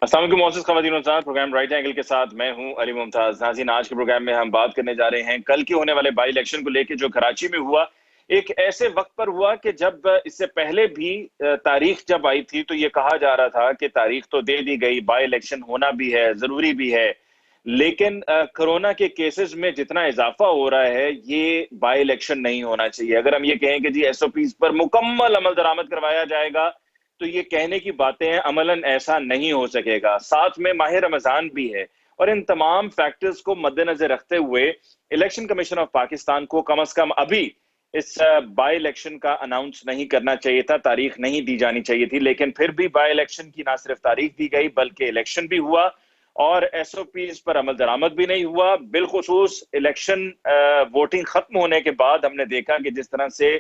अस्सलाम वालेकुम मोअज़्ज़ज़ ख़वातीन और हज़रात, प्रोग्राम राइट एंगल के साथ मैं हूं अली मुमताज। नाज़रीन, आज के प्रोग्राम में हम बात करने जा रहे हैं कल के होने वाले बाई इलेक्शन को लेकर, जो कराची में हुआ। एक ऐसे वक्त पर हुआ कि जब इससे पहले भी तारीख जब आई थी तो ये कहा जा रहा था कि तारीख तो दे दी गई, बाई इलेक्शन होना भी है, जरूरी भी है, लेकिन कोरोना के केसेस में जितना इजाफा हो रहा है ये बाई इलेक्शन नहीं होना चाहिए। अगर हम ये कहें कि जी एसओपीज पर मुकम्मल अमल दरामद करवाया जाएगा तो ये कहने की बातें हैं, अमलन ऐसा नहीं हो सकेगा। साथ में माह रमजान भी है और इन तमाम फैक्टर्स को मद्देनजर रखते हुए इलेक्शन कमीशन ऑफ पाकिस्तान को कम से कम अभी इस बाई इलेक्शन का अनाउंस नहीं करना चाहिए था, तारीख नहीं दी जानी चाहिए थी। लेकिन फिर भी बाई इलेक्शन की ना सिर्फ तारीख दी गई बल्कि इलेक्शन भी हुआ और एसओपीज पर अमल दरामद भी नहीं हुआ। बिलखुसूस इलेक्शन वोटिंग खत्म होने के बाद हमने देखा कि जिस तरह से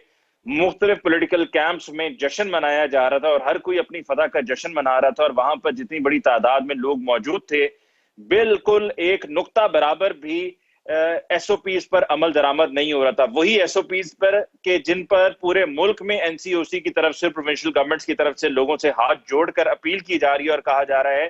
मुख्तलिफ पोलिटिकल कैंप्स में जश्न मनाया जा रहा था और हर कोई अपनी फतह का जश्न मना रहा था और वहां पर जितनी बड़ी तादाद में लोग मौजूद थे, बिल्कुल एक नुक्ता बराबर भी एसओपीज पर अमल दरामद नहीं हो रहा था। वही एसओपीज पर के जिन पर पूरे मुल्क में एनसीओसी की तरफ से, प्रोविंशियल गवर्नमेंट्स की तरफ से लोगों से हाथ जोड़कर अपील की जा रही है और कहा जा रहा है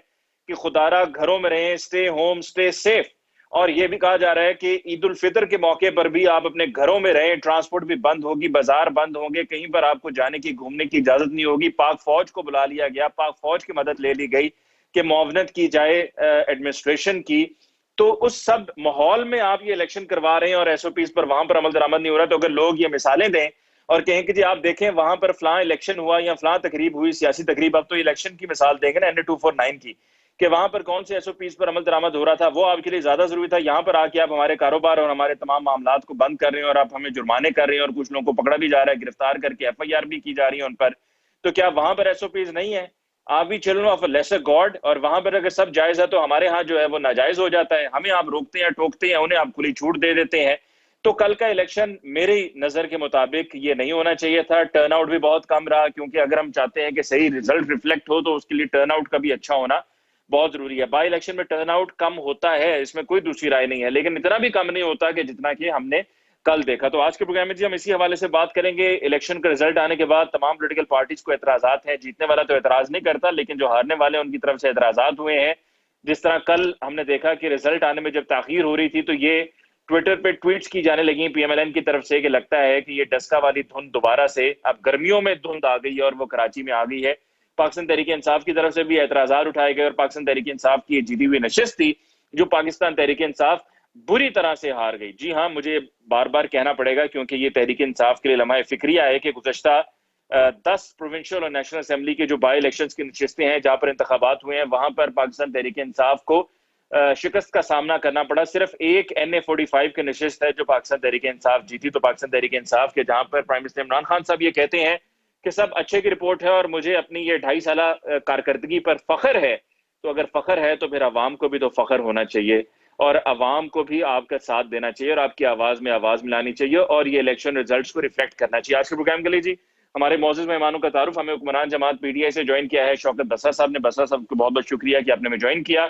कि खुदारा घरों में रहें, स्टे होम, स्टे सेफ। और यह भी कहा जा रहा है कि ईद उल फितर के मौके पर भी आप अपने घरों में रहें, ट्रांसपोर्ट भी बंद होगी, बाजार बंद होंगे, कहीं पर आपको जाने की, घूमने की इजाजत नहीं होगी। पाक फौज को बुला लिया गया, पाक फौज की मदद ले ली गई कि मुआवनत की जाए एडमिनिस्ट्रेशन की। तो उस सब माहौल में आप ये इलेक्शन करवा रहे हैं और एसओपीज पर वहां पर अमल दरामद नहीं हो रहा। तो अगर लोग ये मिसालें दें और कहें कि जी आप देखें वहां पर फलां इलेक्शन हुआ या फलां तकरीब हुई, सियासी तकरीब, अब तो इलेक्शन की मिसाल देंगे ना NA 249 की, कि वहां पर कौन से एसओपीज पर अमल दरामद हो रहा था, वो आपके लिए ज्यादा जरूरी था। यहाँ पर आके आप हमारे कारोबार और हमारे तमाम मामलात को बंद कर रहे हैं और आप हमें जुर्माने कर रहे हैं और कुछ लोगों को पकड़ा भी जा रहा है, गिरफ्तार करके FIR भी की जा रही है उन पर। तो क्या वहां पर एसओपीज नहीं है? आप भी children of a lesser God, और वहां पर अगर सब जायज है तो हमारे यहाँ जो है वो नाजायज हो जाता है। हमें आप रोकते हैं, टोकते हैं, उन्हें आप खुली छूट दे देते हैं। तो कल का इलेक्शन मेरी नजर के मुताबिक ये नहीं होना चाहिए था। टर्नआउट भी बहुत कम रहा, क्योंकि अगर हम चाहते हैं कि सही रिजल्ट रिफ्लेक्ट हो तो उसके लिए टर्नआउट का भी अच्छा होना बहुत जरूरी है। बाई इलेक्शन में टर्नआउट कम होता है, इसमें कोई दूसरी राय नहीं है, लेकिन इतना भी कम नहीं होता कि जितना कि हमने कल देखा। तो आज के प्रोग्राम में जी हम इसी हवाले से बात करेंगे। इलेक्शन का रिजल्ट आने के बाद तमाम पॉलिटिकल पार्टीज को एतराजात हैं। जीतने वाला तो एतराज नहीं करता, लेकिन जो हारने वाले उनकी तरफ से एतराजात हुए हैं। जिस तरह कल हमने देखा कि रिजल्ट आने में जब ताखीर हो रही थी तो ये ट्विटर पे ट्वीट्स की जाने लगी PMLN की तरफ से कि लगता है कि ये डस्का वाली धुंध दोबारा से, अब गर्मियों में धुंध आ गई है और वो कराची में आ गई है। पाकिस्तान तहरीक इंसाफ की तरफ से भी एतराजात उठाए गए और पाकिस्तान तहरीक इंसाफ की जीती हुई नशिस्त थी जो पाकिस्तान तहरीक इंसाफ बुरी तरह से हार गई। जी हाँ, मुझे बार बार कहना पड़ेगा क्योंकि ये तहरीक इंसाफ के लिए लम्हा फिक्रिया है कि गुज़श्ता 10 प्रोविंशियल और नेशनल असेंबली के जो बाई इलेक्शंस की नशिस्तें हैं जहां पर इंतखाबात हुए हैं, वहां पर पाकिस्तान तहरीक इंसाफ को शिकस्त का सामना करना पड़ा। सिर्फ एक NA 45 की नशिस्त है जो पाकिस्तान तहरीक इंसाफ जीती। तो पाकिस्तान तहरीक इंसाफ के जहां पर प्राइम मिनिस्टर इमरान खान साहब ये कहते हैं कि सब अच्छे की रिपोर्ट है और मुझे अपनी ये 2.5 साल कारकर्दगी पर फख्र है, तो अगर फख्र है तो फिर अवाम को भी तो फख्र होना चाहिए और अवाम को भी आपका साथ देना चाहिए और आपकी आवाज में आवाज मिलानी चाहिए और ये इलेक्शन रिजल्ट्स को रिफ्लेक्ट करना चाहिए। आज के प्रोग्राम के लिए जी हमारे मौजूद मेहमानों का तारुफ, हमें हुक्मरान जमात PTI से ज्वाइन किया है शौकत बसरा साहब ने। बसरा साहब को बहुत बहुत शुक्रिया कि आपने हमें ज्वाइन किया।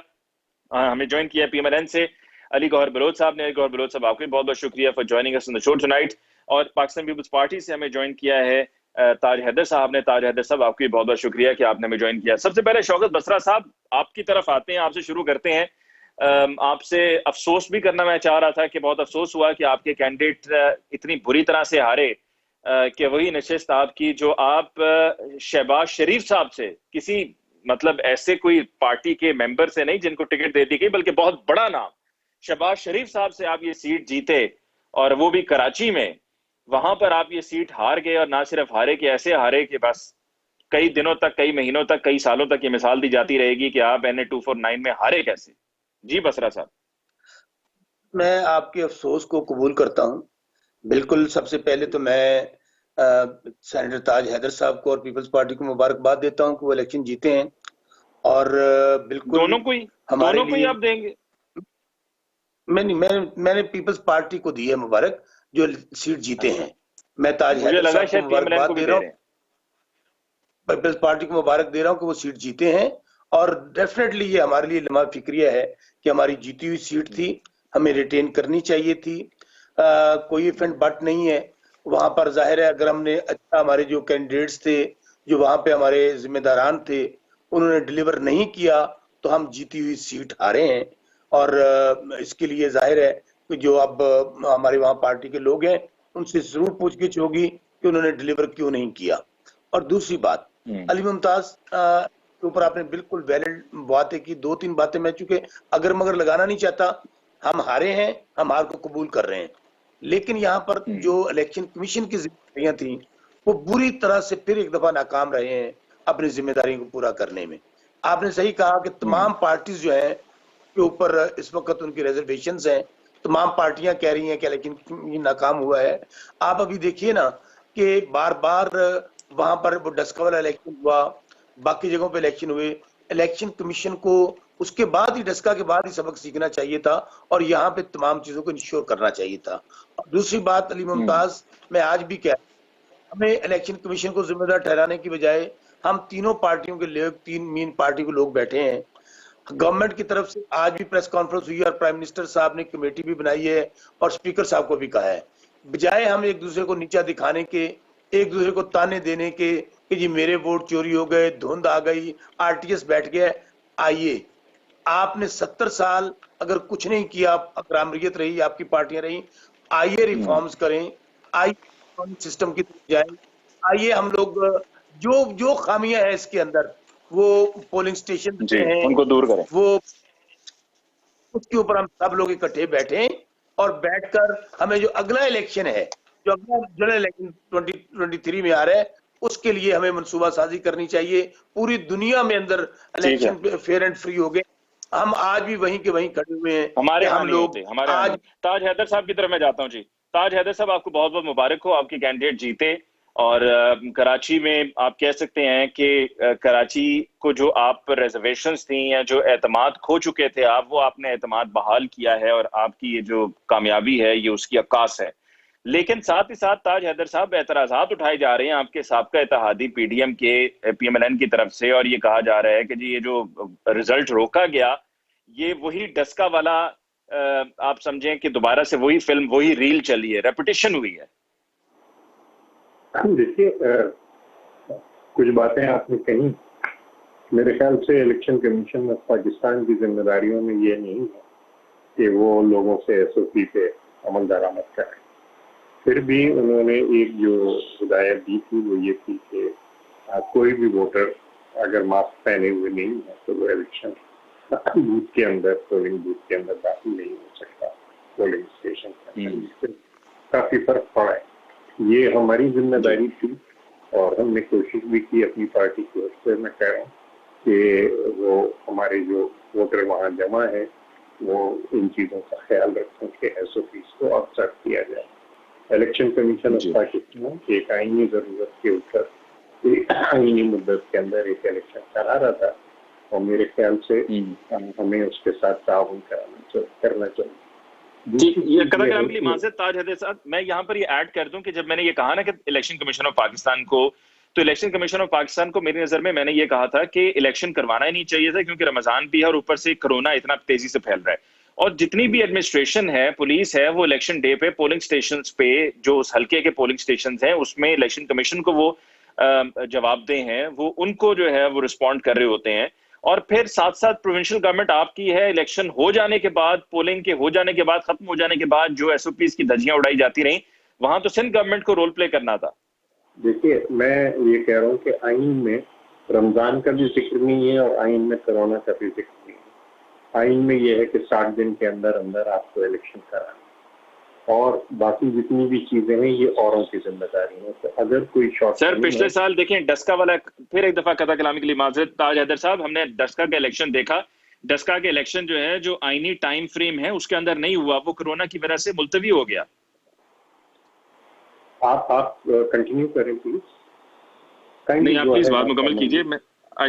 हमें ज्वाइन किया PMLN से अली गौहर बलोच साहब ने। अली गौहर बलोच साहब, आपको भी बहुत बहुत शुक्रिया for joining us on the show tonight. और पाकिस्तान पीपल्स पार्टी से हमें ज्वाइन किया है ताज हैदर साहब ने। ताज हैदर साहब, आपको भी बहुत बहुत शुक्रिया कि आपने हमें ज्वाइन किया। सबसे पहले शौकत बसरा साहब आपकी तरफ आते हैं, आपसे शुरू करते हैं। आपसे अफसोस भी करना मैं चाह रहा था कि बहुत अफसोस हुआ कि आपके कैंडिडेट इतनी बुरी तरह से हारे कि वही नशिस्त आपकी जो आप शहबाज शरीफ साहब से, किसी मतलब ऐसे कोई पार्टी के मेंबर से नहीं जिनको टिकट दे दी गई, बल्कि बहुत बड़ा नाम शहबाज शरीफ साहब से आप ये सीट जीते और वो भी कराची में। वहां पर आप ये सीट हार गए और ना सिर्फ हारे कि ऐसे हारे कि बस कई दिनों तक, कई महीनों तक, कई सालों तक ये मिसाल दी जाती रहेगी कि आप NA 249 में हारे कैसे। जी बसरा साहब। मैं आपके अफसोस को कबूल करता हूं। बिल्कुल, सबसे पहले तो मैं सेनेटर ताज हैदर साहब को और पीपल्स पार्टी को मुबारकबाद देता हूं कि वो इलेक्शन जीते हैं और बिल्कुल दोनों को ही आप देंगे? मैंने पीपल्स पार्टी को दी है मुबारक जो सीट जीते हैं। मैं ताज हैदर साहब को मुबारकबाद दे रहा हूँ, पीपल्स पार्टी को मुबारक दे रहा हूँ कि वो सीट जीते हैं और डेफिनेटली ये हमारे लिए लम्हा फिक्रिया है कि हमारी जीती हुई सीट थी, हमें रिटेन करनी चाहिए थी। कोई इफेंट बट नहीं है वहां पर। जाहिर है अगर हमने अच्छा, हमारे जो कैंडिडेट्स थे, जो वहां पे हमारे जिम्मेदारान थे, उन्होंने डिलीवर नहीं किया तो हम जीती हुई सीट हारे हैं। और इसके लिए जाहिर है कि जो अब हमारे वहाँ पार्टी के लोग हैं उनसे जरूर पूछगिछ होगी कि उन्होंने डिलीवर क्यों नहीं किया। और दूसरी बात, अली मुमताज के ऊपर आपने बिल्कुल वैलिड बातें की, 2-3 बातें मैं चूंकि अगर मगर लगाना नहीं चाहता, हम हारे हैं, हम हार को कबूल कर रहे हैं, लेकिन यहाँ पर जो इलेक्शन कमीशन की जिम्मेदारियां थी वो बुरी तरह से फिर एक दफा नाकाम रहे हैं अपनी जिम्मेदारियों को पूरा करने में। आपने सही कहा कि तमाम पार्टीज जो है के ऊपर इस वक्त उनकी रिजर्वेशन हैं, तमाम पार्टियां कह रही हैं कि इलेक्शन नाकाम हुआ है। आप अभी देखिए ना कि बार बार वहां पर वो डस्का वाला इलेक्शन हुआ, बाकी जगहों पे इलेक्शन हुए, इलेक्शन कमीशन को उसके बाद ही, डस्का के बाद ही सबक सीखना चाहिए था और यहाँ पे तमाम चीजों को इंश्योर करना चाहिए था। और दूसरी बात अली मुमताज, मैं आज भी कह, हमें इलेक्शन कमीशन को जिम्मेदार ठहराने की बजाय हम तीनों पार्टियों के लोग, 3 मेन पार्टी के लोग बैठे हैं, गवर्नमेंट की तरफ से आज भी प्रेस कॉन्फ्रेंस हुई है और प्राइम मिनिस्टर साहब ने कमेटी भी बनाई है और स्पीकर साहब को भी कहा है, बजाय हम एक दूसरे को नीचा दिखाने के, एक दूसरे को ताने देने के कि जी मेरे वोट चोरी हो गए, धुंध आ गई, आरटीएस बैठ गया, आइए आपने 70 साल अगर कुछ नहीं किया, अग्रामरियत रही, आपकी पार्टियां रही, आइए रिफॉर्म्स करें, आइए सिस्टम की तरफ जाएं, आइए हम लोग जो जो खामियां है इसके अंदर, वो पोलिंग स्टेशन हैं उनको दूर करें, वो उसके ऊपर हम सब लोग इकट्ठे बैठे और बैठकर हमें जो अगला इलेक्शन है, जो अगला जनरल इलेक्शन 2023 में आ रहा है, उसके लिए हमें मंसूबा साजी करनी चाहिए। पूरी दुनिया में अंदर इलेक्शन फेयर एंड फ्री हो गए, हम आज भी वहीं के वहीं खड़े हुए हैं। हमारे हम लोग आज ताज हैदर साहब की तरफ मैं जाता हूं जी। ताज हैदर साहब, आपको बहुत बहुत मुबारक हो, आपके कैंडिडेट जीते और कराची में आप कह सकते हैं कि कराची को जो आप रिजर्वेशंस थी या जो एतमाद खो चुके थे आप, वो आपने एतमाद बहाल किया है और आपकी ये जो कामयाबी है ये उसकी अक्कास है। लेकिन साथ ही साथ ताज हैदर साहब, एतराजात उठाए जा रहे हैं आपके साबका इत्तेहादी पीडीएम के पीएमएलएन की तरफ से, और ये कहा जा रहा है कि जी ये जो रिजल्ट रोका गया ये वही डस्का वाला आप समझें कि दोबारा से वही फिल्म, वही रील चली है, रेपिटेशन हुई है। देखिए, कुछ बातें आपने कही, मेरे ख्याल से इलेक्शन कमीशन ऑफ पाकिस्तान की जिम्मेदारियों में ये नहीं है कि वो लोगों से एसओपी पे अमल दरामद करें। फिर भी उन्होंने एक जो हिदायत दी थी वो ये थी कि कोई भी वोटर अगर मास्क पहने हुए नहीं है तो वो इलेक्शन बूथ के अंदर, पोलिंग बूथ के अंदर दाखिल नहीं हो सकता, पोलिंग स्टेशन पर। काफी फर्क पड़ा है। ये हमारी जिम्मेदारी थी और हमने कोशिश भी की अपनी पार्टी की ओर से। मैं कह रहा हूँ कि वो हमारे जो वोटर वहाँ जमा है वो इन चीजों का ख्याल रखें कि एसओपीज को ऑब्जर्व किया जाए। इलेक्शन कमीशन ऑफ पाकिस्तान एक आईनी जरूरत के ऊपर आईनी मुद्दत के अंदर एक इलेक्शन करा रहा था और मेरे ख्याल से हमें उसके साथ ताउन करना चाहिए। जी, ये कलाम के लिए माज़रत ताज हैदर साहब, मैं यहाँ पर ये ऐड कर दूं कि जब मैंने ये कहा ना कि इलेक्शन कमीशन ऑफ पाकिस्तान को, तो इलेक्शन कमीशन ऑफ पाकिस्तान को मेरी नजर में मैंने ये कहा था कि इलेक्शन करवाना ही नहीं चाहिए था, क्योंकि रमजान भी है और ऊपर से कोरोना इतना तेजी से फैल रहा है। और जितनी भी एडमिनिस्ट्रेशन है, पुलिस है, वो इलेक्शन डे पे पोलिंग स्टेशन पे, जो उस हल्के के पोलिंग स्टेशन हैं उसमें इलेक्शन कमीशन को वो जवाबदेह हैं, वो उनको जो है वो रिस्पॉन्ड कर रहे होते हैं। और फिर साथ साथ प्रोविंशियल गवर्नमेंट आपकी है, इलेक्शन हो जाने के बाद, पोलिंग के हो जाने के बाद, खत्म हो जाने के बाद जो एसओपीज की धज्जियां उड़ाई जाती रही, वहां तो सिंध गवर्नमेंट को रोल प्ले करना था। देखिए, मैं ये कह रहा हूँ कि आइन में रमजान का भी जिक्र नहीं है और आइन में कोरोना का भी जिक्र नहीं है। आइन में ये है कि 60 दिन के अंदर अंदर आपको इलेक्शन कराना, और बाकी जितनी भी चीजें हैं ये औरों की जिम्मेदारी है। तो अगर कोई शॉर्ट, सर पिछले साल देखें डस्का वाला, फिर एक दफा कथा कलामी के लिए माजरत ताज हैदर साहब, हमने डस्का का इलेक्शन देखा, डस्का के इलेक्शन जो है, जो आईनी टाइम फ्रेम है उसके अंदर नहीं हुआ, वो कोरोना की वजह से मुलतवी हो गया। आप कंटिन्यू करें प्लीज। नहीं, आप प्लीज बात मुकम्मल कीजिए। मैं I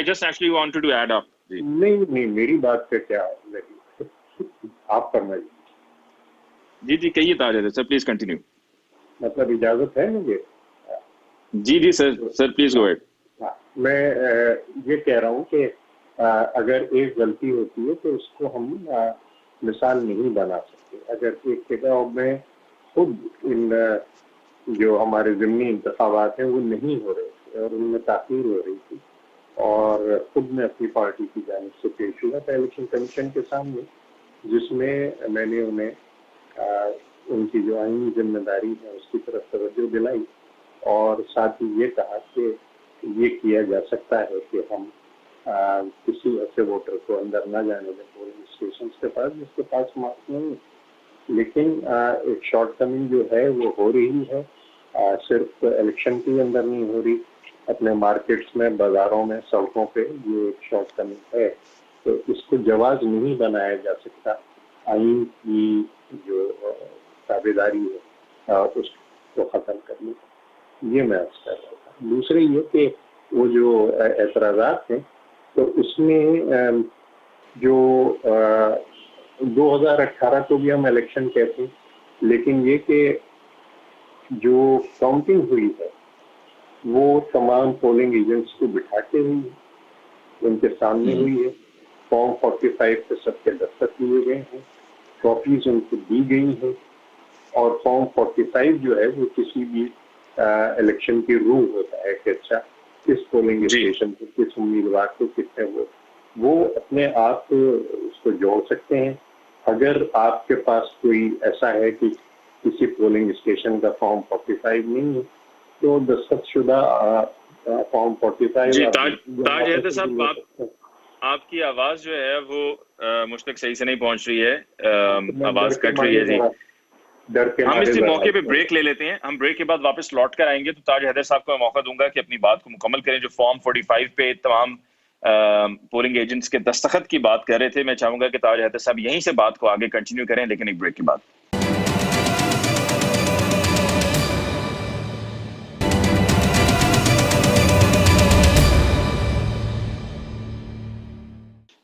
just actually wanted to add up। नहीं, मेरी बात पे क्या आप फरमाइए। जी कहिए ताज हैदर सर, प्लीज कंटिन्यू। मतलब इजाजत है मुझे? जी सर प्लीज गो अहेड। मैं ये कह रहा हूँ कि अगर एक गलती होती है तो उसको हम मिसाल नहीं बना सकते। अगर एक जगह में खुद इन जो हमारे ज़िमनी इंतखाबात हैं वो नहीं हो रहे थे और उनमें ताख़ीर हो रही थी, और खुद मैं अपनी पार्टी की जानिब से पेश हुआ था इलेक्शन कमीशन के सामने, जिसमें मैंने उन्हें उनकी जो आईनी जिम्मेदारी है उसकी तरफ तवज्जो दिलाई और साथ ही ये कहा कि ये किया जा सकता है कि हम किसी ऐसे वोटर को अंदर न जाने दें पोलिंग स्टेशन के पास जिसके पास मार्क्स नहीं, लेकिन एक शॉर्ट कमिंग जो है वो हो रही है, सिर्फ इलेक्शन के अंदर नहीं हो रही, अपने मार्केट्स में, बाजारों में, सड़कों पे ये एक शॉर्ट कमिंग है। तो इसको जवाज नहीं बनाया जा सकता। आइन की जो ताबेदारी है उसको खत्म करने, ये मैं अर्ज कर रहा था। दूसरे ये कि वो जो एतराज़ात हैं तो उसमें जो 2018 को भी हम इलेक्शन कहते हैं, लेकिन ये कि जो काउंटिंग हुई है वो तमाम पोलिंग एजेंट्स को बिठा के हुई है, उनके सामने हुई है। फॉर्म 45 पे सबके दस्तखत लिए गए हैं, कॉपीज उनको दी गई हैं और फॉर्म 45 जो है वो किसी भी इलेक्शन की रूल होता है कि अच्छा किस पोलिंग स्टेशन को, किस उम्मीदवार को कितने वो अपने आप उसको जोड़ सकते हैं। अगर आपके पास कोई ऐसा है कि किसी पोलिंग स्टेशन का फॉर्म 45 नहीं है तो दस्तखतशुदा फॉर्म 45 जी। ताज हैदर साहब, आपकी आवाज जो है वो मुझ तक सही से नहीं पहुंच रही है, आवाज कट रही है जी। हम इसी मौके पे ब्रेक ले लेते हैं, हम ब्रेक के बाद वापस लौट कर आएंगे तो ताज हैदर साहब को मैं मौका दूंगा कि अपनी बात को मुकम्मल करें। जो फॉर्म 45 पे तमाम पोलिंग एजेंट्स के दस्तखत की बात कर रहे थे, मैं चाहूंगा कि ताज हैदर साहब यहीं से बात को आगे कंटिन्यू करें, लेकिन एक ब्रेक के बाद।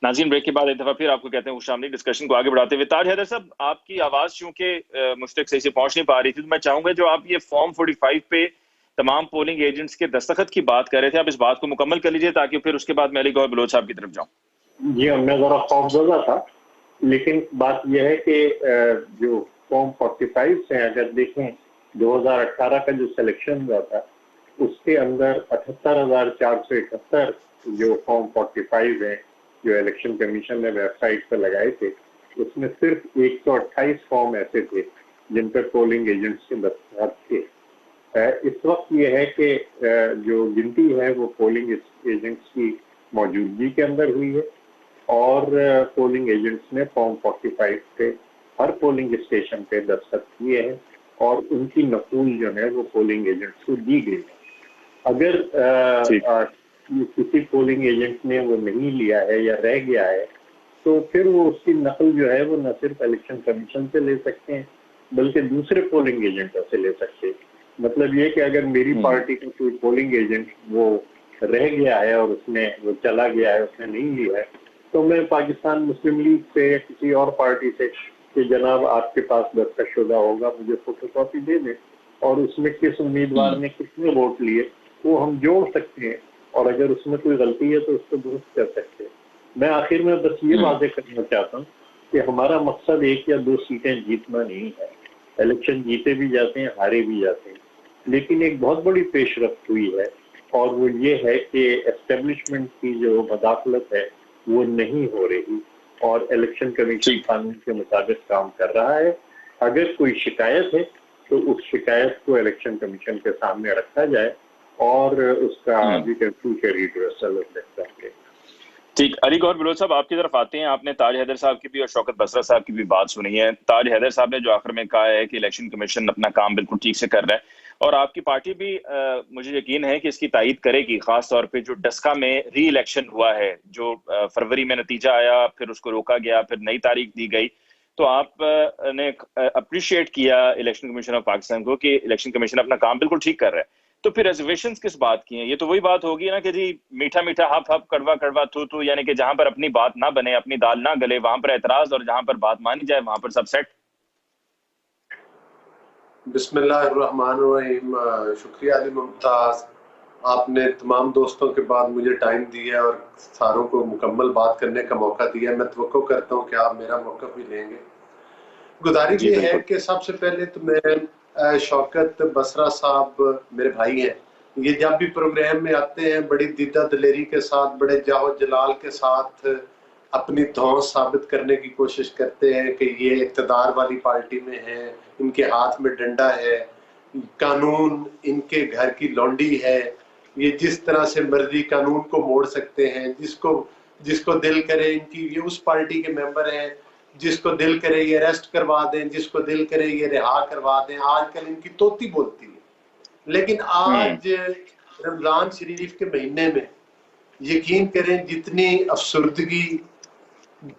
नाज़रीन, ब्रेक के बाद एक दफा फिर आपको कहते हैं खुशामदीद। डिस्कशन को आगे बढ़ाते हुए ताज हैदर साहब, आपकी आवाज चूंकि मुझ तक सही से पहुंच नहीं पा रही थी, तो मैं चाहूंगा जो आप ये फॉर्म 45 पे तमाम पोलिंग एजेंट्स के दस्तखत की बात कर रहे थे, आप इस बात को मुकम्मल कर लीजिए ताकि फिर उसके बाद मैं अली गौहर बलोच साहब की तरफ जाऊं। जी, मैं जरा खौफजदा था, लेकिन बात यह है कि जो फॉर्म 45 से अगर देखें 2018 का जो सिलेक्शन हुआ था उसके अंदर 78,471 जो फॉर्म 45 है जो इलेक्शन कमीशन ने वेबसाइट पर लगाए थे, उसमें सिर्फ 128 फॉर्म ऐसे थे जिन पर पोलिंग एजेंट्स के दस्तखत थे। इस वक्त ये है कि जो गिनती है वो पोलिंग एजेंट्स की मौजूदगी के अंदर हुई है और पोलिंग एजेंट्स ने फॉर्म 45 पे हर पोलिंग स्टेशन पे दस्तखत किए हैं और उनकी नकूल जो है वो पोलिंग एजेंट्स को दी गई है। अगर किसी पोलिंग एजेंट ने वो नहीं लिया है या रह गया है तो फिर वो उसकी नकल जो है वो न सिर्फ इलेक्शन कमीशन से ले सकते हैं बल्कि दूसरे पोलिंग एजेंटों से ले सकते हैं। मतलब ये कि अगर मेरी पार्टी का कोई पोलिंग एजेंट वो रह गया है और उसने वो चला गया है, उसने नहीं लिया है, तो मैं पाकिस्तान मुस्लिम लीग से या किसी और पार्टी से कि जनाब आपके पास दस्तखतशुदा होगा, मुझे फोटोकॉपी दे दें और उसमें किस उम्मीदवार ने कितने वोट लिए वो हम जोड़ सकते हैं और अगर उसमें कोई गलती है तो उसको दुरुस्त कर सकते हैं। मैं आखिर में बस ये वादे करना चाहता हूँ कि हमारा मकसद 1 या 2 सीटें जीतना नहीं है। इलेक्शन जीते भी जाते हैं, हारे भी जाते हैं, लेकिन एक बहुत बड़ी पेशरफ्त हुई है और वो ये है कि एस्टेब्लिशमेंट की जो मदाखलत है वो नहीं हो रही और इलेक्शन कमीशन कानून के मुताबिक काम कर रहा है। अगर कोई शिकायत है तो उस शिकायत को इलेक्शन कमीशन के सामने रखा जाए और उसका रिड्रेसल है। ठीक, अली गौहर बलोच साहब आपकी तरफ आते हैं। आपने ताज हैदर साहब की भी और शौकत बसरा साहब की भी बात सुनी है। ताज हैदर साहब ने जो आखिर में कहा है कि इलेक्शन कमीशन अपना काम बिल्कुल ठीक से कर रहा है और आपकी पार्टी भी मुझे यकीन है कि इसकी तायीद करेगी, खास तौर पे जो डस्का में री इलेक्शन हुआ है, जो फरवरी में नतीजा आया, फिर उसको रोका गया, फिर नई तारीख दी गई, तो आपने अप्रिशिएट किया इलेक्शन कमीशन ऑफ पाकिस्तान को कि इलेक्शन कमीशन अपना काम बिल्कुल ठीक कर रहा है। तो फिर रिजर्वेशंस किस बात की हैं? ये तो वही बात होगी ना कि जी मीठा मीठा हप हप कड़वा कड़वा थू थू, यानी कि जहां पर अपनी बात ना बने, अपनी दाल ना गले, वहां पर एतराज, और जहां पर बात मानी जाए वहां पर सब सेट। बिस्मिल्लाहिर्रहमानिर्रहीम। शुक्रिया अली मुमताज, आपने तमाम दोस्तों के बाद मुझे टाइम दिया और सारों को मुकम्मल बात करने का मौका दिया। मैं तवक्को करता हूँ कि आप मेरा मौका भी लेंगे। गुजारिश ये है कि सबसे पहले तो मैं शौकत बसरा साहब मेरे भाई हैं, ये जब भी प्रोग्राम में आते हैं बड़ी दिद्दा दिलेरी के साथ, बड़े जाहो जलाल के साथ अपनी धौंस साबित करने की कोशिश करते हैं कि ये इक़्तिदार वाली पार्टी में है, इनके हाथ में डंडा है, कानून इनके घर की लौंडी है, ये जिस तरह से मर्जी कानून को मोड़ सकते हैं, जिसको दिल करे इनकी, ये उस पार्टी के मेंबर हैं, जिसको दिल करे ये अरेस्ट करवा दें, जिसको दिल करे ये रिहा करवा दें। आजकल इनकी तोती बोलती है। लेकिन आज रमजान शरीफ के महीने में यकीन करें जितनी अफसुर्दगी,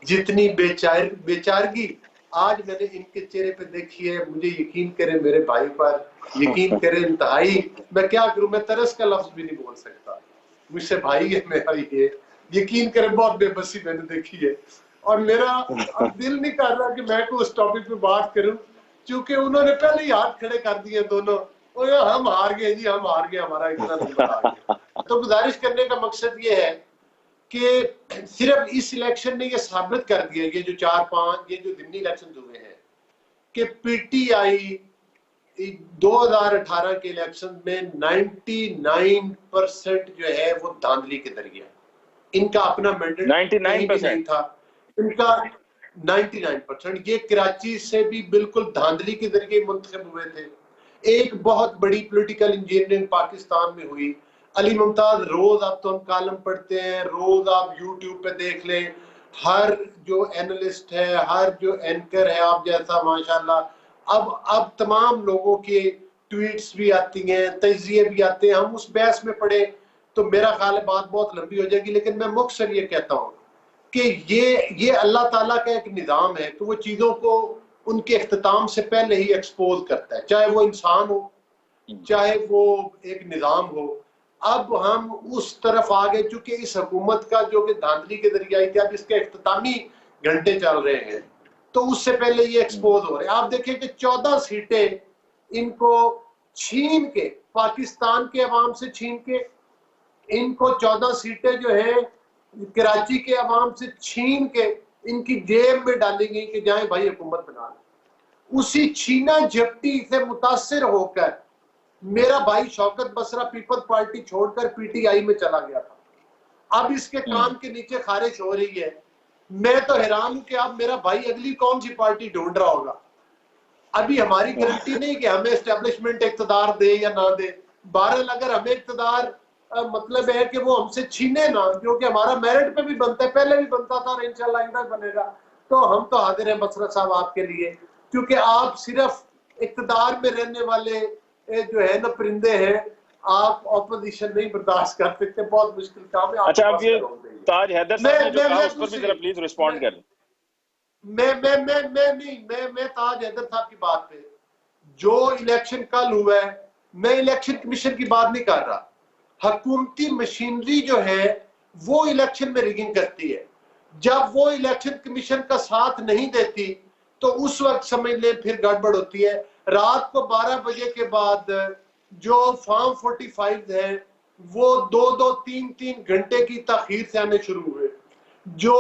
जितनी बेचारगी आज मैंने इनके चेहरे पे देखी है, मुझे यकीन करें मेरे भाई पर यकीन करें इंतहाई, मैं क्या करूं, मैं तरस का लफ्ज भी नहीं बोल सकता। मुझसे भाई है मेरा, ये यकीन करें बहुत बेबसी मैंने देखी है। और मेरा अब दिल नहीं कर रहा कि मैं को उस टॉपिक पे बात करूं, क्योंकि उन्होंने पहले ही हाथ खड़े कर दिए दोनों, हम हार गए जी, हम हार गए, हमारा इतना नंबर आ गया। तो गुजारिश करने का मकसद ये है कि सिर्फ इस इलेक्शन ने ये साबित कर दिया, ये जो 4-5 ये जो दिल्ली इलेक्शन हुए हैं, कि पीटीआई 2018 के इलेक्शन में 99% जो है वो धांधली के जरिए, इनका अपना मैंडेट 99% नहीं था, इनका 99%। ये कराची से भी बिल्कुल धांधली के जरिए मुंतखब हुए थे। एक बहुत बड़ी पॉलिटिकल इंजीनियरिंग पाकिस्तान में हुई। अली मुमताज, रोज आप तो हम कॉलम पढ़ते हैं, रोज आप यूट्यूब पे देख लें, हर जो एनालिस्ट है, हर जो एंकर है आप जैसा, माशाल्लाह, अब तमाम लोगों के ट्वीट्स भी आती हैं, तजिए भी आते हैं। हम उस बहस में पढ़े तो मेरा ख्याल है बात बहुत लंबी हो जाएगी, लेकिन मैं मुख्तसर ये कहता हूँ कि ये अल्लाह ताला का एक निज़ाम है कि वो चीज़ों को उनके इख्तिताम से पहले ही एक्सपोज करता है, चाहे वो इंसान हो, चाहे वो एक निज़ाम हो। अब हम उस तरफ आ गए, चूंकि इस हुकूमत का जो कि धांधली के जरिए आई थी, अब इसके इख्तितामी घंटे चल रहे हैं, तो उससे पहले ये एक्सपोज हो रहे हैं। आप देखें कि 14 सीटें इनको छीन के, पाकिस्तान के अवाम से छीन के, इनको 14 सीटें जो है कराची के अवाम से छीन के इनकी जेब में डाली गई कि जाए भाई हुकूमत बना ले। उसी छीना झपटी से मुतासिर होकर मेरा भाई शौकत बसरा पीपल्स पार्टी छोड़कर पीटीआई में चला गया था। अब इसके काम के नीचे खारिज हो रही है। मैं तो हैरान हूं कि अब मेरा भाई अगली कौन सी पार्टी ढूंढ रहा होगा। अभी हमारी गारंटी नहीं कि हमें एस्टेब्लिशमेंट इक़्तिदार दे या ना दे। बहरहाल अगर हमें इक़्तिदार मतलब है कि वो हमसे छीने ना, जो कि हमारा मेरिट पे भी बनता है, पहले भी बनता था और इंशाल्लाह आइंदा बनेगा, तो हम तो हाजिर हैं बसरा साहब आपके लिए, क्योंकि आप सिर्फ इक़्तिदार में रहने वाले जो है ना परिंदे हैं, आप ऑपोजिशन नहीं बर्दाश्त कर सकते, बहुत मुश्किल काम है। अच्छा, अब ये ताज हैदर साहब ने जो कहा उस पर भी जरा प्लीज रिस्पॉन्ड करें। मैं ताज हैदर साहब की बात पे, जो इलेक्शन कल हुआ है, मैं इलेक्शन कमीशन की बात नहीं कर रहा। हुकूमती मशीनरी जो है वो इलेक्शन में रिगिंग करती है। जब वो इलेक्शन कमीशन का साथ नहीं देती तो उस वक्त समझ ले फिर गड़बड़ होती है। रात को 12 बजे के बाद जो फॉर्म 45 है वो 2-2, 3-3 घंटे की ताखीर से आने शुरू हुए। जो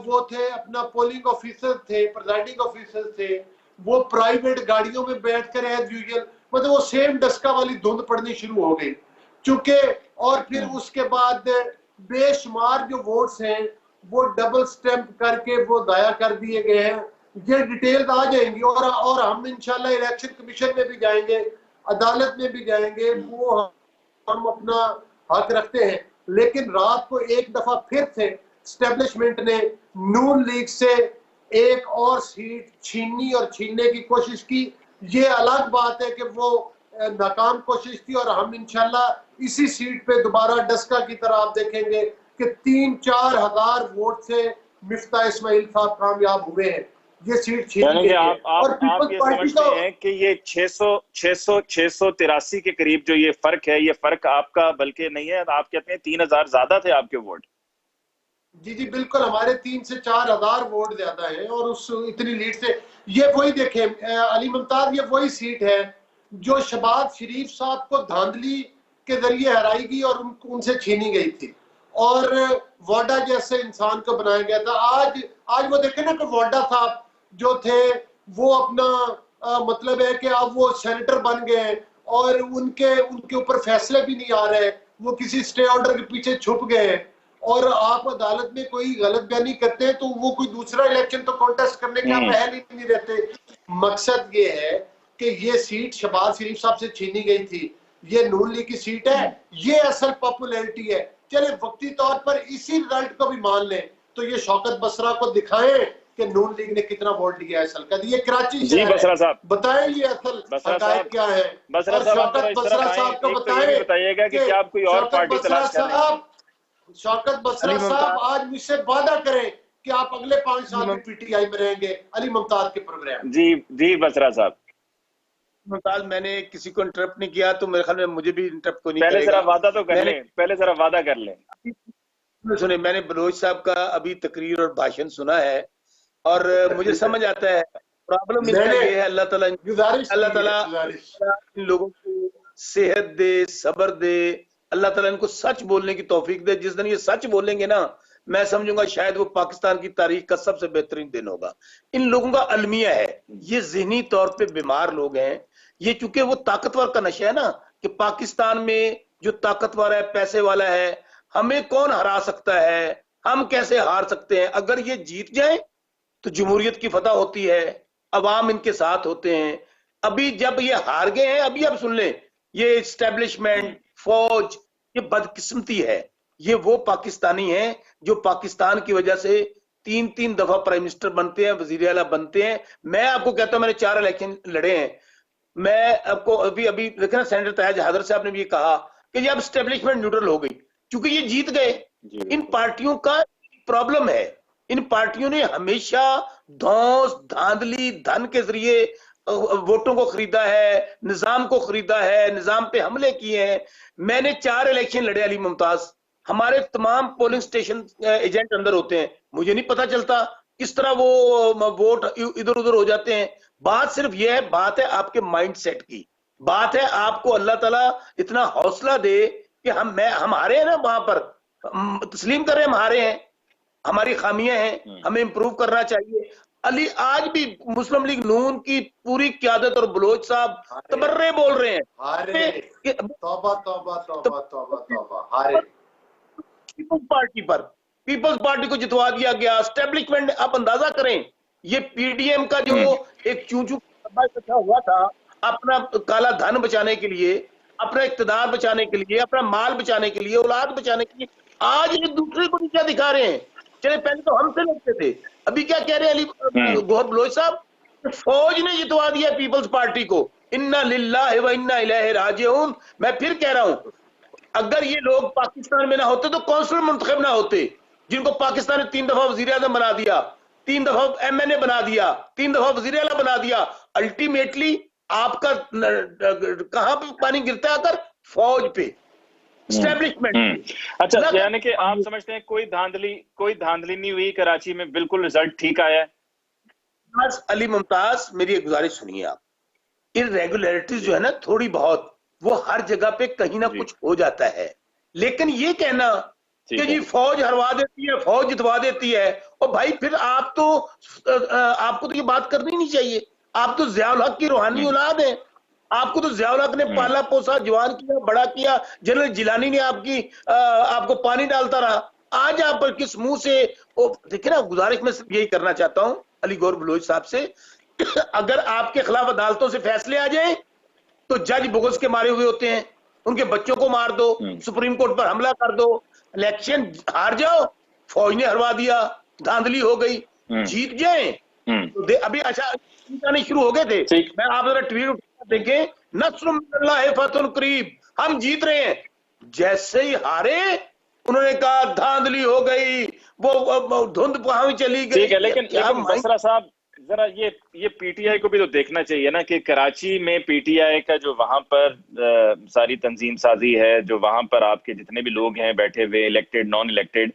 वो थे अपना पोलिंग ऑफिसर थे, प्रिजाइडिंग ऑफिसर थे, वो प्राइवेट गाड़ियों में बैठकर एज यूजुअल, मतलब वो सेम डस्का वाली धुंध पड़नी शुरू हो गई चूंकि। और फिर उसके बाद बेशुमार जो वोट्स हैं वो डबल स्टैंप करके वो दाया कर दिए गए हैं। ये डिटेल्स आ जाएंगी और हम इंशाल्लाह इलेक्शन कमीशन में भी जाएंगे, अदालत में भी जाएंगे, वो हम अपना हक रखते हैं। लेकिन रात को एक दफा फिर से एस्टेब्लिशमेंट ने नून लीग से एक और सीट छीननी और छीनने की कोशिश की। ये अलग बात है कि वो नाकाम कोशिश थी और हम इंशाल्लाह इसी सीट पे दोबारा डस्का की तरह आप देखेंगे कि 3-4 हजार वोट से मिफ्ता इस्माइल साहब कामयाब हुए हैं। ये सीट छीन गई है। और आप ये समझते हैं कि ये 683 के करीब जो ये फर्क है, ये फर्क आपका बल्कि नहीं है, आप कहते हैं 3000 ज्यादा थे आपके वोट? जी बिल्कुल, हमारे 3 से 4 हजार वोट ज्यादा है। और उस इतनी लीड से ये वही देखे अली मुमताज, ये वही सीट है जो शहबाज शरीफ साहब को धांधली के जरिए हराई गई और उनसे छीनी गई थी और वाडा जैसे इंसान को बनाया गया था। आज वो देखे ना कि वाडा साहब जो थे वो अपना मतलब है कि अब वो सेनेटर बन गए और उनके ऊपर फैसले भी नहीं आ रहे, वो किसी स्टे ऑर्डर के पीछे छुप गए हैं, और आप अदालत में कोई गलत बयानी करते हैं तो वो कोई दूसरा इलेक्शन तो कॉन्टेस्ट करने के आप अहल ही नहीं रहते। मकसद ये है कि ये सीट शहबाज शरीफ साहब से छीनी गई थी, ये नून लीग की सीट है, ये असल पॉपुलैरिटी है। चले वक्ती तौर पर इसी रिजल्ट को भी मान लें तो ये शौकत बसरा को दिखाएं कि नून लीग ने कितना वोट लिया है असल का। ये कराची जी बसरा साहब बताएं ये असल हकायत क्या है। बसरा शौकत बसरा साहब को बताइएगा कि क्या आप कोई और पार्टी तलाश कर रहे हैं? शौकत बसरा साहब आज मुझसे वादा करें कि आप अगले 5 साल में पीटीआई में रहेंगे अली मुमताज के प्रोग्राम। जी बसरा साहब। मुमताज, मैंने किसी को इंटरप्ट नहीं किया तो मेरे ख्याल में मुझे भी इंटरप्ट को नहीं पहले जरा वादा तो कर लें, पहले जरा वादा कर लें। सुने, मैंने बलोच साहब का अभी तकरीर और भाषण सुना है और मुझे समझ आता है प्रॉब्लम इनका ये है। अल्लाह ताला इन लोगों को सेहत दे, सब्र दे, अल्लाह ताला इनको सच बोलने की तौफीक दे। जिस दिन ये सच बोलेंगे ना, मैं समझूंगा शायद वो पाकिस्तान की तारीख का सबसे बेहतरीन दिन होगा। इन लोगों का अलमिया है, ये ज़हनी तौर पे बीमार लोग हैं। ये चूंकि वो ताकतवर का नशा है ना, कि पाकिस्तान में जो ताकतवर है, पैसे वाला है, हमें कौन हरा सकता है, हम कैसे हार सकते हैं। अगर ये जीत जाए तो जमहूरियत की फतह होती है, अवाम इनके साथ होते हैं। अभी जब ये हार गए हैं, अभी आप सुन लें, ये एस्टेब्लिशमेंट, फौज, ये बदकिस्मती है। ये वो पाकिस्तानी हैं जो पाकिस्तान की वजह से 3-3 दफा प्राइम मिनिस्टर बनते हैं, वजीर आला बनते हैं। मैं आपको कहता हूं, मैंने 4 इलेक्शन लड़े हैं। मैं आपको अभी देखना, सेनेटर तयाज हैदर साहब ने भी कहा कि ये अब एस्टेब्लिशमेंट न्यूट्रल हो गई क्योंकि ये जीत गए। इन पार्टियों का प्रॉब्लम है, इन पार्टियों ने हमेशा धौंस, धांधली, धन के जरिए वोटों को खरीदा है, निजाम को खरीदा है, निजाम पे हमले किए हैं। मैंने 4 इलेक्शन लड़े अली मुमताज। हमारे तमाम पोलिंग स्टेशन एजेंट अंदर होते हैं, मुझे नहीं पता चलता किस तरह वो वोट इधर उधर हो जाते हैं। बात सिर्फ यह है, बात है आपके माइंड सेट की, बात है आपको अल्लाह ताला इतना हौसला दे कि हम हारे हैं ना, वहां पर तस्लीम करें हम हारे हैं, हमारी खामियां हैं, हमें इंप्रूव करना चाहिए। अली आज भी मुस्लिम लीग नून की पूरी क्यादत और बलोच साहब तबर्रे बोल रहे हैं तौबा तौबा तौबा तौबा तौबा हारे। पीपल्स पार्टी को जितवा दिया गया, एस्टेब्लिशमेंट। आप अंदाजा करें, ये पीडीएम का जो एक चूचू इकट्ठा हुआ था अपना काला धन बचाने के लिए, अपना इक्तदार बचाने के लिए, अपना माल बचाने के लिए, औलाद बचाने के लिए, आज एक दूसरे को क्या दिखा रहे हैं। चले पहले तो हमसे लड़ते थे, अभी क्या कह रहे हैं अली गौहर बलोच साहब, फौज ने जितवा दिया पीपल्स पार्टी को। इन्ना लिल्लाहि व इन्ना इलैहि राजिऊन। मैं फिर कह रहा हूं, अगर ये लोग पाकिस्तान में ना होते तो कौंसिलर मुंतखब ना होते, जिनको पाकिस्तान ने 3 दफा वजीर आज़म बना दिया, 3 दफा एमएनए बना दिया, 3 दफा वजीर आला बना दिया। अल्टीमेटली आपका कहां पे पानी गिरता है? आकर फौज पे, एस्टेब्लिशमेंट। अच्छा, यानी कि आप समझते हैं कोई धांधली नहीं हुई कराची में, बिल्कुल रिजल्ट ठीक आया है। अली मुमताज, मेरी एक गुजारिश सुनिए आप। इरेगुलरिटीज जो है ना, थोड़ी बहुत, वो हर जगह पे कहीं ना कुछ हो जाता है, लेकिन ये कहना कि जी फौज हरवा देती है, फौज जितवा देती है, और भाई फिर आपको तो ये बात करनी नहीं चाहिए। आप तो ज़ियाउल हक की रूहानी औलाद है, आपको तो ज़ियाउल हक ने पाला पोसा, जवान किया, बड़ा किया। जनरल जिलानी ने आपको पानी डालता रहा। आज आप पर किस मुंह से? देखिए ना, गुजारिश में सिर्फ यही करना चाहता हूं अली गौहर बलोच साहब से, अगर आपके खिलाफ अदालतों से फैसले आ जाए तो जज बुगस के मारे हुए होते हैं, उनके बच्चों को मार दो, सुप्रीम कोर्ट पर हमला कर दो, इलेक्शन हार जाओ, फौज ने हरवा दिया, धांधली हो गई, जीत जाए तो अभी अच्छा आने शुरू हो गए थे। मैं आप जरा ट्वीट देखें, नस्रुल्लाह फतहुन करीब, हम जीत रहे हैं। जैसे ही हारे उन्होंने कहा धांधली हो गई, वो धुंध वहां चली गई। ठीक है, लेकिन बसरा साहब, जरा ये पीटीआई को भी तो देखना चाहिए ना कि कराची में पीटीआई का जो वहां पर सारी तंजीम साजी है, जो वहां पर आपके जितने भी लोग हैं बैठे हुए, इलेक्टेड नॉन इलेक्टेड,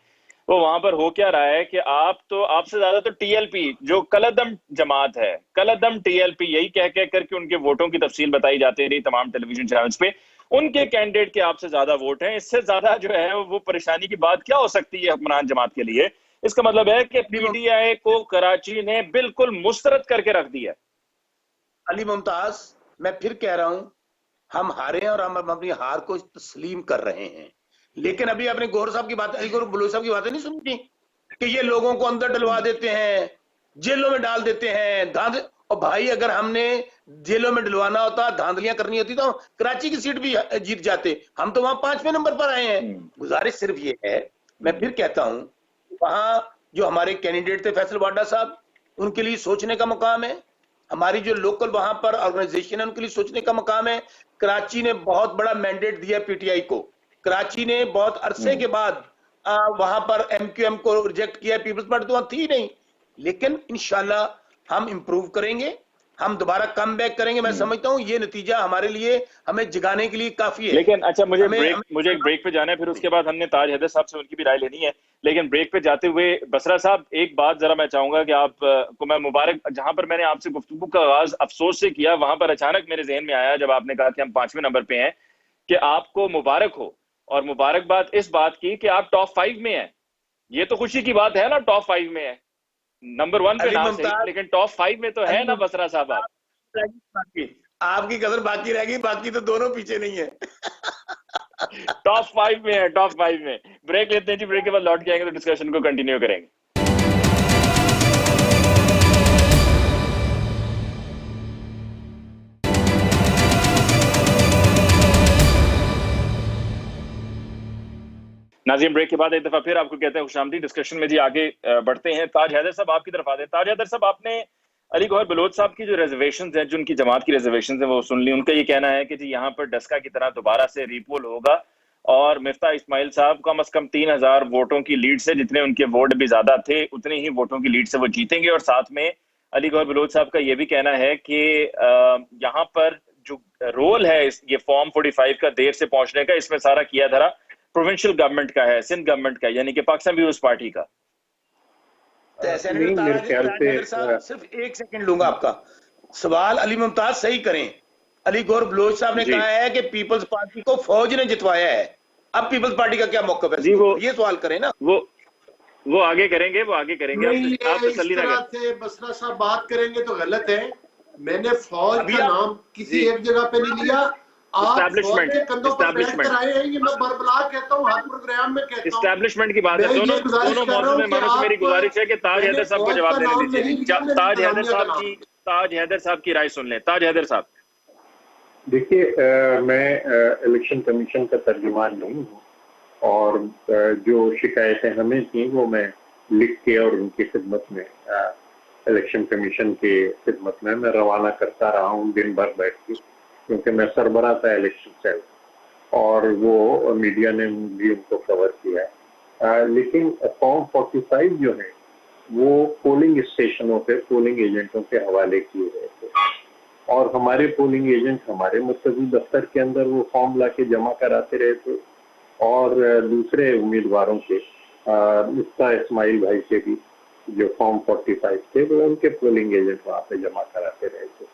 वो वहां पर हो क्या रहा है कि आपसे ज्यादा तो टीएलपी जो कलदम जमात है, कलदम टीएलपी, यही कह करके उनके वोटों की तफसील बताई जाती रही तमाम टेलीविजन चैनल्स पे। उनके कैंडिडेट के आपसे ज्यादा वोट हैं, इससे ज्यादा जो है वो परेशानी की बात क्या हो सकती है हुक्मरान जमात के लिए। इसका मतलब है कि पीटीआई को कराची ने बिल्कुल मुस्तरद करके रख दिया। अली मुमताज, मैं फिर कह रहा हूं, हम हारे हैं और हम अपनी हार को तस्लीम कर रहे हैं। लेकिन अभी आपने गौर साहब की बात, गौर बलूच साहब की बातें नहीं सुनी थी कि ये लोगों को अंदर डलवा देते हैं, जेलों में डाल देते हैं। और भाई अगर हमने जेलों में डलवाना होता, धांधलियां करनी होती तो कराची की सीट भी जीत जाते। हम तो वहां 5वें नंबर पर आए हैं। गुजारिश सिर्फ ये है, मैं फिर कहता हूं, वहां जो हमारे कैंडिडेट थे फैसल वाडा साहब, उनके लिए सोचने का मुकाम है। हमारी जो लोकल वहां पर ऑर्गेनाइजेशन है, उनके लिए सोचने का मुकाम है। कराची ने बहुत बड़ा मैंडेट दिया पीटीआई को। कराची ने बहुत अरसे के बाद वहां पर एमक्यूएम को रिजेक्ट किया। पीपल्स पार्टी तो वहां थी नहीं, लेकिन इंशाल्लाह हम इंप्रूव करेंगे, हम दोबारा कम बैक करेंगे। मैं समझता हूं ये नतीजा हमारे लिए, हमें जगाने के लिए काफी है। लेकिन अच्छा, मुझे एक ब्रेक पे जाना है, फिर उसके बाद हमने ताज हैदर साहब से उनकी भी राय लेनी है। लेकिन ब्रेक पे जाते हुए बसरा साहब, एक बात जरा मैं चाहूंगा कि आप को मैं मुबारक, जहां पर मैंने आपसे गुफ्तगू का आगाज अफसोस से किया, वहां पर अचानक मेरे जहन में आया जब आपने कहा कि हम 5वें नंबर पे हैं, कि आपको मुबारक हो। और मुबारकबाद इस बात की कि आप टॉप 5 में हैं। ये तो खुशी की बात है ना, टॉप 5 में है, नंबर 1 पे ना सही, लेकिन टॉप 5 में तो है ना बसरा साहब आप। आपकी कदर बाकी रहेगी, बाकी तो दोनों पीछे नहीं है। टॉप 5 में है, टॉप 5 में। ब्रेक लेते हैं जी, ब्रेक के बाद लौट के आएंगे तो डिस्कशन को कंटिन्यू करेंगे। नाज़रीन, ब्रेक के बाद एक दफा फिर आपको कहते हैं खुशामदीद। डिस्कशन में जी आगे बढ़ते हैं। ताज हैदर साहब आपकी तरफ आते हैं। ताज हैदर साहब, आपने अली गौहर बलोच साहब की जो रिजर्वेशंस हैं, जो उनकी जमात की रिजर्वेशंस हैं, वो सुन ली। उनका ये कहना है कि जी यहाँ पर डस्का की तरह दोबारा से रीपोल होगा और मिफ्ता इस्माइल साहब कम से कम 3000 वोटों की लीड से, जितने उनके वोट भी ज्यादा थे, उतने ही वोटों की लीड से वो जीतेंगे। और साथ में अली गौहर बलोच साहब का ये भी कहना है कि यहाँ पर जो रोल है ये फॉर्म 45 का देर से पहुंचने का, इसमें सारा किया धरा प्रोविंशियल गवर्नमेंट का है, सिंध गवर्नमेंट का, यानी कि पाकिस्तान पीपल्स पार्टी का। सिर्फ एक सेकंड लूंगा आपका सवाल। अली मुमताज सही करें, अली गौहर बलोच साहब ने कहा है कि पीपल्स पार्टी को फौज ने जितवाया है। अब पीपल्स पार्टी का क्या मौक़िफ़ है जी? वो ये सवाल करें ना, वो आगे करेंगे, वो आगे करेंगे। आप इस तरह से बसरा साहब बात करेंगे तो गलत है। मैंने फौज का नाम किसी एक जगह पे नहीं लिया। एस्टैब्लिशमेंट की बात है। दोनों मौजूद मेहमानों से मेरी गुजारिश है कि ताज हैदर साहब को जवाब देने दीजिए। ताज हैदर साहब की राय सुन लें। ताज हैदर साहब, देखिए, मैं इलेक्शन कमीशन का तर्जुमान नहीं हूँ और जो शिकायतें हमें थी वो मैं लिख के और उनकी खिदमत में, इलेक्शन कमीशन की खिदमत में मैं रवाना करता रहा हूँ दिन भर बैठ के, क्योंकि मैं सरबराह था इलेक्शन सेल और वो मीडिया ने भी उनको कवर किया है। लेकिन फॉर्म 45 जो है वो पोलिंग स्टेशनों पे पोलिंग एजेंटों के हवाले किए गए थे और हमारे पोलिंग एजेंट हमारे मरकजी दफ्तर के अंदर वो फॉर्म लाके जमा कराते रहे थे और दूसरे उम्मीदवारों के, मिफ्ता इस्माइल भाई के भी जो फॉर्म 45 थे वो उनके पोलिंग एजेंट वहाँ पे जमा कराते रहे थे।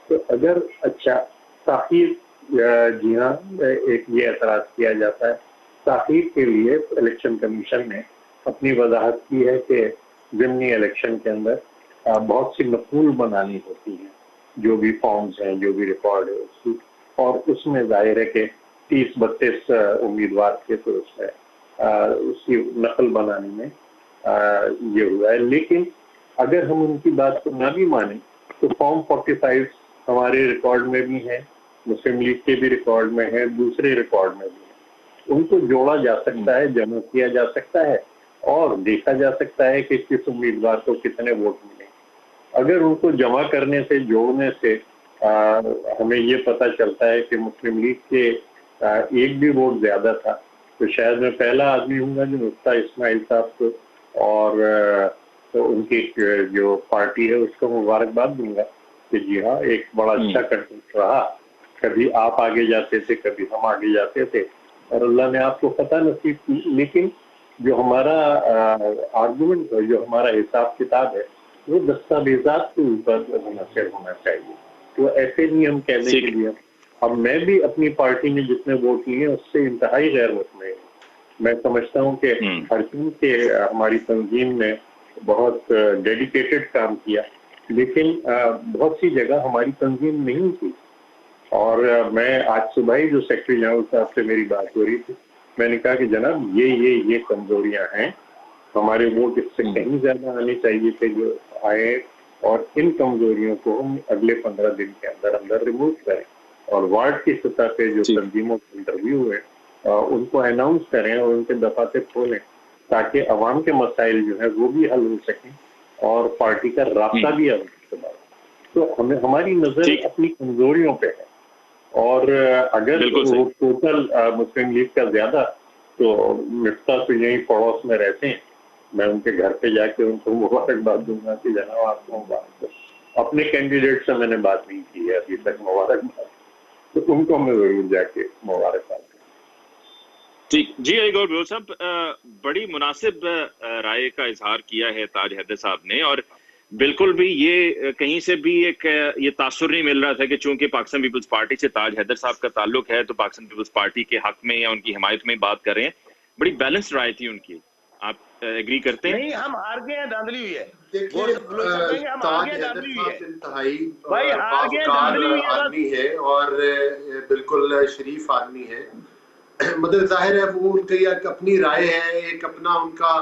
तो अगर अच्छा ताख़ीर, जी हाँ, एक ये एतराज़ किया जाता है, ताख़ीर के लिए इलेक्शन कमीशन ने अपनी वजाहत की है कि ज़िमनी इलेक्शन के अंदर बहुत सी नकूल बनानी होती है, जो भी फॉर्म्स हैं, जो भी रिकॉर्ड है उसकी, और उसमें जाहिर है कि 30-32 उम्मीदवार थे तो उसमें उसकी नकल बनाने में ये हुआ है। लेकिन अगर हम उनकी बात को ना भी माने तो फॉर्म 45 हमारे रिकॉर्ड में भी है, मुस्लिम लीग के भी रिकॉर्ड में है, दूसरे रिकॉर्ड में भी है। उनको जोड़ा जा सकता है, जमा किया जा सकता है और देखा जा सकता है कि किस उम्मीदवार को कितने वोट मिले। अगर उनको जमा करने से, जोड़ने से हमें ये पता चलता है कि मुस्लिम लीग के एक भी वोट ज्यादा था, तो शायद मैं पहला आदमी हूँगा जो मिफ्ता इस्माइल साहब को और तो उनकी जो पार्टी है उसको मुबारकबाद दूंगा कि जी हाँ, एक बड़ा अच्छा कंटेंट रहा। कभी आप आगे जाते थे, कभी हम आगे जाते थे और अल्लाह ने आपको पता नसीब की। लेकिन जो हमारा आर्गुमेंट है, जो हमारा हिसाब किताब है, वो दस्तावेजात के ऊपर मुनहसर होना चाहिए। तो ऐसे नहीं हम कहने के लिए, अब मैं भी अपनी पार्टी ने जितने वोट लिए उससे इंतहाई गैर मुतमईन। मैं समझता हूँ कि हर टीम के हमारी तंजीम ने बहुत डेडिकेटेड काम किया, लेकिन बहुत सी जगह हमारी तंजीम नहीं थी और मैं आज सुबह ही जो सेक्रेटरी जनरल साहब से मेरी बात हो रही थी, मैंने कहा कि जनाब ये कमजोरियां हैं, हमारे वोट इससे कहीं ज्यादा आने चाहिए थे जो आए, और इन कमजोरियों को हम अगले 15 दिन के अंदर अंदर रिमूव करें और वार्ड की सतह पे जो तंजीमों के इंटरव्यू हुए उनको अनाउंस करें और उनके दफातर खोलें, ताकि अवाम के मसाइल जो है वो भी हल हो सकें और पार्टी का रास्ता भी हल हो सके। तो हमें हमारी नजर अपनी कमजोरियों पे है, और अगर वो टोटल मुस्लिम लीग का ज्यादा, तो मिफ्ता तो यही पड़ोस में रहते हैं, मैं उनके घर पे जाके उनको मुबारकबाद दूंगा कि जनाब आपको मुबारक। अपने कैंडिडेट से मैंने बात नहीं की है अभी तक मुबारकबाद, तो उनको मैं जरूर जाके मुबारकबाद। ठीक जी, अली गौहर बलोच साहब, बड़ी मुनासिब राय का इजहार किया है ताज हैदर साहब ने, और बिल्कुल भी ये कहीं से भी एक ये तासुर नहीं मिल रहा था कि चूंकि पाकिस्तान पीपल्स पार्टी से ताज हैदर साहब का ताल्लुक है तो पाकिस्तान पीपल्स पार्टी के हक में या उनकी हिमायत में बात कर रहे हैं। बड़ी बैलेंस्ड राय थी उनकी, आप एग्री करते हैं? नहीं, हम हार गए हैं, धांधली हुई है। देखिए, ताज हैदर साहब इंतहाई आदमी है और बिल्कुल शरीफ आदमी है। मतलब जाहिर है वो उनकी एक अपनी राय है, एक अपना उनका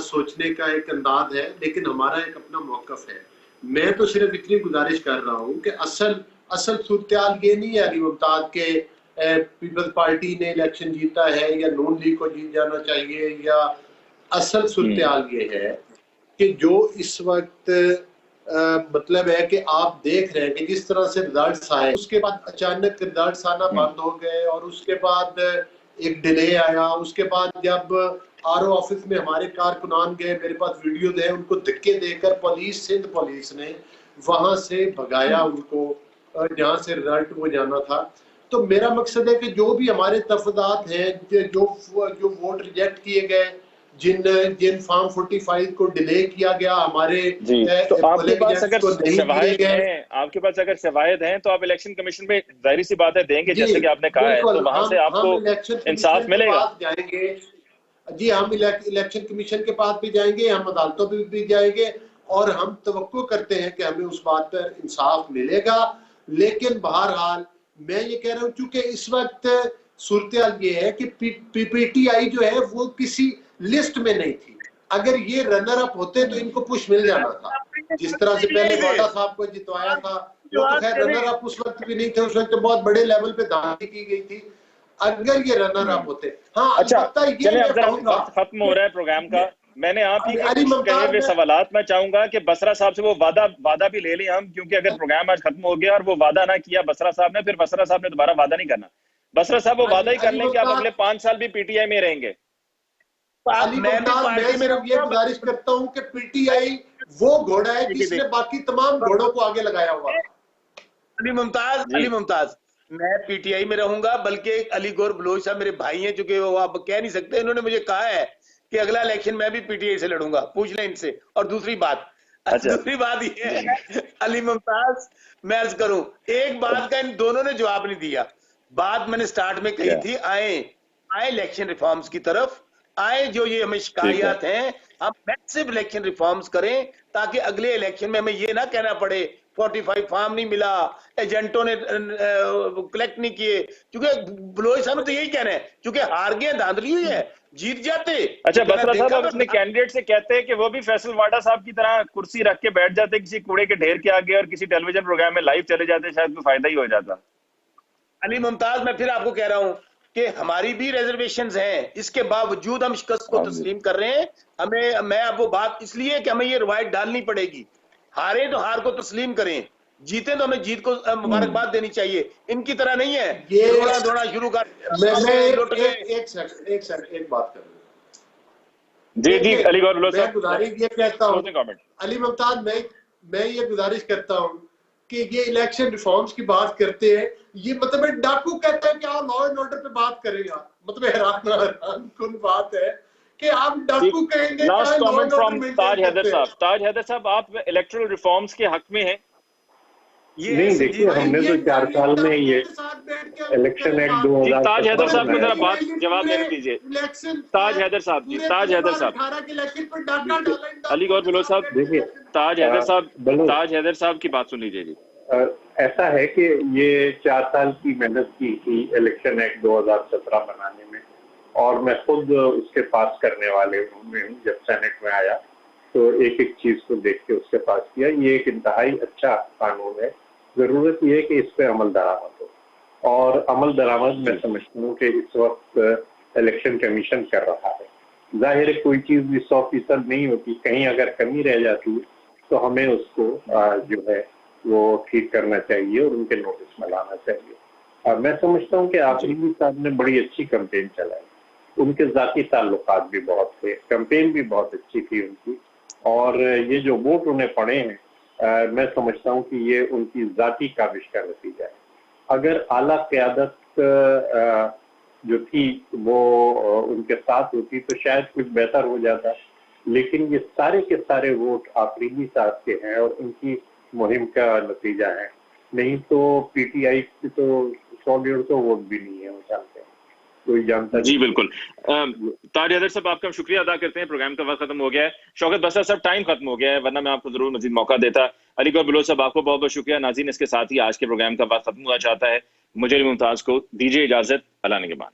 सोचने का एक अंदाज है, लेकिन हमारा एक अपना मौकफ है। मैं तो सिर्फ इतनी गुजारिश कर रहा हूँ कि असल सूरत ये नहीं है अली मुमताज के पीपल्स पार्टी ने इलेक्शन जीता है या नून लीग को जीत जाना चाहिए, या असल सूरत ये है कि जो इस वक्त मतलब है कि आप देख रहे हैं कि जिस तरह से रिजल्ट्स आए, उसके बाद अचानक रिजल्ट्स आना बंद हो गए और उसके बाद एक डिले आया। उसके बाद जब आरओ ऑफिस में हमारे कारकुनान गए, मेरे पास वीडियोज हैं, उनको धक्के देकर सिंध पुलिस ने वहां से भगाया उनको जहां से रिजल्ट वो जाना था। तो मेरा मकसद है कि जो भी हमारे तफदात हैं, जो वोट रिजेक्ट किए गए, जिन फॉर्म 45 को डिले किया गया, हमारे तो आपके पास अगर शवाहिद हैं, आपके पास अगर शवाहिद हैं तो आप इलेक्शन कमीशन में जाहिर सी बात है देंगे, जैसे कि आपने कहा है, तो वहां से आपको इंसाफ मिलेगा। जाएंगे जी, हम इलेक्शन कमीशन के पास भी जाएंगे, हम अदालतों पे भी जाएंगे और हम तवक्को करते हैं कि हमें उस बात पर इंसाफ मिलेगा। लेकिन बहरहाल मैं ये कह रहा हूँ, चूंकि इस वक्त सूरत ये है कि पीपीटीआई जो है वो किसी लिस्ट में नहीं थी। अगर ये रनर अप होते तो इनको पुश मिल जाना था, जिस तरह से पहले वाडा साहब को जितवाया था। वो तो खैर रनर अप उस वक्त भी नहीं थे, उस वक्त तो बहुत बड़े लेवल पे धांधली की गई थी। अगर ये रनर अप होते, हाँ अच्छा, चलिए अब वक्त खत्म हो रहा है प्रोग्राम का। मैंने आप ही कहे हुए सवालात मैं चाहूंगा कि बसरा साहब से वो वादा भी ले लें हम, क्योंकि अगर प्रोग्राम आज खत्म हो गया और वो वादा ना किया बसरा साहब ने, फिर बसरा साहब ने दोबारा वादा नहीं करना। बसरा साहब वो वादा ही कर लें कि आप अगले 5 साल भी पीटीआई में रहेंगे। मैं ये गुजारिश करता हूँ कि पीटीआई वो घोड़ा है जिसने बाकी तमाम घोड़ों को आगे लगाया हुआ। अली मुमताज, मैं पीटीआई में रहूंगा, बल्कि अली गौहर बलोच साहब मेरे भाई हैं, चूंकि वो आप कह नहीं सकते, इन्होंने मुझे कहा है कि अगला इलेक्शन मैं भी पीटीआई से लड़ूंगा, पूछ लें इनसे। और दूसरी बात ये है अली मुमताज, मैं अर्ज करूं, एक बात का इन दोनों ने जवाब नहीं दिया। बात मैंने स्टार्ट में कही थी, आए इलेक्शन रिफॉर्म्स की तरफ आए, जो ये हमें शिकायत हैं, हम मैसिव इलेक्शन रिफॉर्म्स करें ताकि अगले इलेक्शन में हमें ये ना कहना पड़े 45 फॉर्म नहीं मिला, एजेंटों ने कलेक्ट नहीं किए। क्योंकि बलोच साहब तो यही कहना है, क्योंकि हार गए, धांधली हुई है, जीत जाते। अच्छा बसरा साहब, आप अपने कैंडिडेट से कहते हैं कि वो भी फैसल वाडा साहब की तरह कुर्सी रख के बैठ जाते किसी कूड़े के ढेर के आगे और किसी टेलीविजन प्रोग्राम में लाइव चले जाते, शायद कोई फायदा ही हो जाता। अली मुमताज, मैं फिर आपको कह रहा हूं कि हमारी भी रिजर्वेशंस हैं, इसके बावजूद हम शिकस्त को तस्लीम कर रहे हैं। मैं अब वो बात इसलिए कि हमें ये रवायत डालनी पड़ेगी, हारे तो हार को तस्लीम करें, जीते तो हमें जीत को मुबारकबाद देनी चाहिए। इनकी तरह नहीं है ये दौड़ा शुरू कर। एक बात कर जी अली गौहर बलोच साहब, गुजारिश ये कहता हूँ अली मुमताज, मैं ये गुजारिश करता हूँ कि ये इलेक्शन रिफॉर्म्स की बात करते हैं, ये मतलब डाकू कहता है कि आप लॉ एंड ऑर्डर पे बात करेंगे, मतलब हैरान कुन बात है कि आप डाकू कहेंगे। लास्ट कमेंट फ्रॉम ताज हैदर साहब। ताज हैदर साहब, आप इलेक्टोरल रिफॉर्म्स के हक में हैं? नहीं, देखिए हमने तो 4 साल में ये इलेक्शन एक्ट 2000। ताज हैदर साहब को जरा बात जवाब देने दीजिए। ताज हैदर साहब जी, ताज हैदर साहब, अली गौहर बलोच साहब, देखिए ताज हैदर साहब की बात सुन लीजिए जी। ऐसा है कि ये 4 साल की मेहनत की थी इलेक्शन एक्ट 2017 बनाने में, और मैं खुद उसके पास करने वाले में हूँ। जब सेनेट में आया तो एक एक चीज को देख के उसके पास किया। ये एक इंतहाई अच्छा कानून है। जरूरत ये है कि इस पे अमल दरामद हो, और अमल दरामद मैं समझता हूँ कि इस वक्त इलेक्शन कमीशन कर रहा है। जाहिर है कोई चीज भी 100% नहीं होती, कहीं अगर कमी रह जाती है तो हमें उसको जो है वो ठीक करना चाहिए और उनके नोटिस में लाना चाहिए। मैं समझता हूँ कि आफरीदी साहब ने बड़ी अच्छी कैंपेन चलाई, उनके जाती ताल्लुकात भी बहुत थे, कैंपेन भी बहुत अच्छी थी उनकी, और ये जो वोट उन्हें पड़े हैं मैं समझता हूँ कि ये उनकी जाती काबिश का नतीजा है। अगर आला क़यादत जो थी वो उनके साथ होती तो शायद कुछ बेहतर हो जाता, लेकिन ये सारे के सारे वोट आफरीदी साहब के हैं और उनकी मुहिम का नतीजा है। नहीं तो पीटीआई की तो 100-150 वोट भी नहीं है, वो जानते हैं, कोई जानता जी बिल्कुल। ताज हैदर साहब, आपका हम शुक्रिया अदा करते हैं। प्रोग्राम का वक्त खत्म हो गया है। शौकत बसर साहब, टाइम खत्म हो गया है, वरना मैं आपको जरूर मजीद मौका देता। अली गौहर बलोच साहब, आपको बहुत बहुत शुक्रिया। नाज़रीन, इसके साथ ही आज के प्रोग्राम का वक्त खत्म हुआ चाहता है। मुझे मुमताज को दीजिए इजाजत। अल्लाह निगहबान।